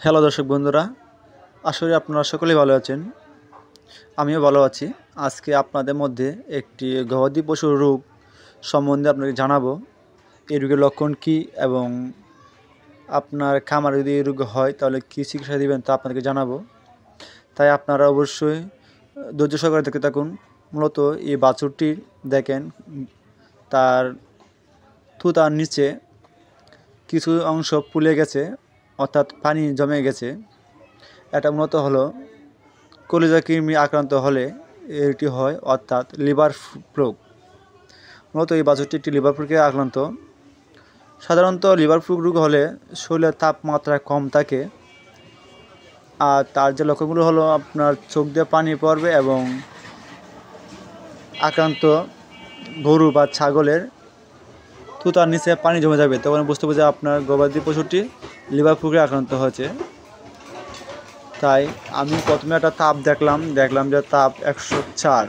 Hello দর্শক বন্ধুরা, আশা করি আপনারা সকলেই ভালো আছেন। আমিও ভালো আছি। আজকে আপনাদের মধ্যে একটি গবাদি পশুর রোগ সম্বন্ধে আপনাকে জানাবো। এই রোগের লক্ষণ কী এবং আপনার খামারে যদি এই রোগ হয় তাহলে কী চিকিৎসা দেবেন তা আপনাদেরকে জানাবো। তাই আপনারা অবশ্যই ধৈর্য সহকারে দেখতে থাকুন। মূলত এই বাছুরটির দেখেন তার থুতার নিচে কিছু অংশ ফুলে গেছে, অর্থাৎ পানি জমে গেছে। এটা মূলত হলো কলিজা কৃমি আক্রান্ত হলে এটি হয়, অর্থাৎ লিভার রোগ। মূলত এই বাছুরটি একটি লিভার রোগে আক্রান্ত। সাধারণত লিভার রোগ হলে শরীরের তাপমাত্রা কম থাকে, আর তার যে লক্ষণগুলো হলো আপনার চোখ দিয়ে পানি পড়বে এবং আক্রান্ত গরু বা ছাগলের থুতার নিচে পানি জমে যাবে, তখন বুঝতে হবে যে আপনার গবাদি পশুটি লিভার রোগে আক্রান্ত হয়েছে। তাই আমি প্রথমে একটা তাপ দেখলাম যে তাপ 104।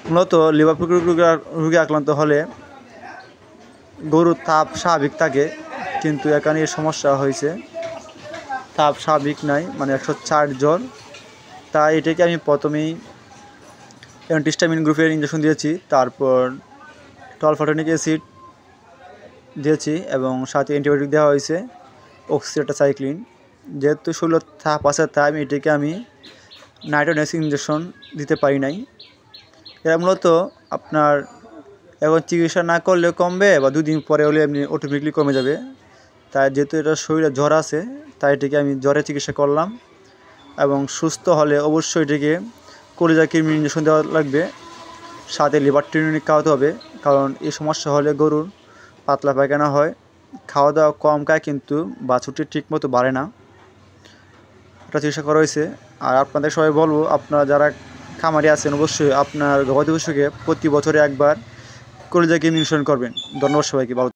মূলত লিভার রোগে আক্রান্ত হলে গরুর তাপ স্বাভাবিক থাকে, কিন্তু এখানে সমস্যা হয়েছে, তাপ স্বাভাবিক নাই, মানে 104 জ্বর। তাই এটাকে আমি প্রথমেই অ্যান্টিহিস্টামিন গ্রুপের ইঞ্জেকশন দিয়েছি, তারপর টলফাটোনিক অ্যাসিড দিয়েছি এবং সাথে অ্যান্টিবায়োটিক দেওয়া হয়েছে, অক্সিটেট্রাসাইক্লিন। যেহেতু শরীরের তাপ আছে তাই এটিকে আমি নাইট্রোনেক্স ইঞ্জেকশন দিতে পারি নাই। এরা মূলত আপনার এখন চিকিৎসা না করলে কমবে বা 2 দিন পরে হলে এমনি অটোমেটিকলি কমে যাবে। তাই যেহেতু এটা শরীরে জ্বর আছে তাই এটিকে আমি জ্বরের চিকিৎসা করলাম, এবং সুস্থ হলে অবশ্যই এটিকে কলিজা কৃমি ইঞ্জেকশন দেওয়া লাগবে, সাথে লিভার টনিক খাওয়াতে হবে। কারণ এই সমস্যা হলে গরুর পাতলা পায়খানা হয়, খাওয়া দাওয়া কম খায়, কিন্তু বাছুরটি ঠিকমতো বাড়ে না। এটা চিকিৎসা করা হয়েছে। আর আপনাদের সবাই বলবো, আপনারা যারা খামারি আছেন অবশ্যই আপনার গবাদি পশুকে প্রতি বছরে একবার কলিজা কৃমি ইঞ্জেকশন করবেন। ধন্যবাদ সবাইকে। ভালো।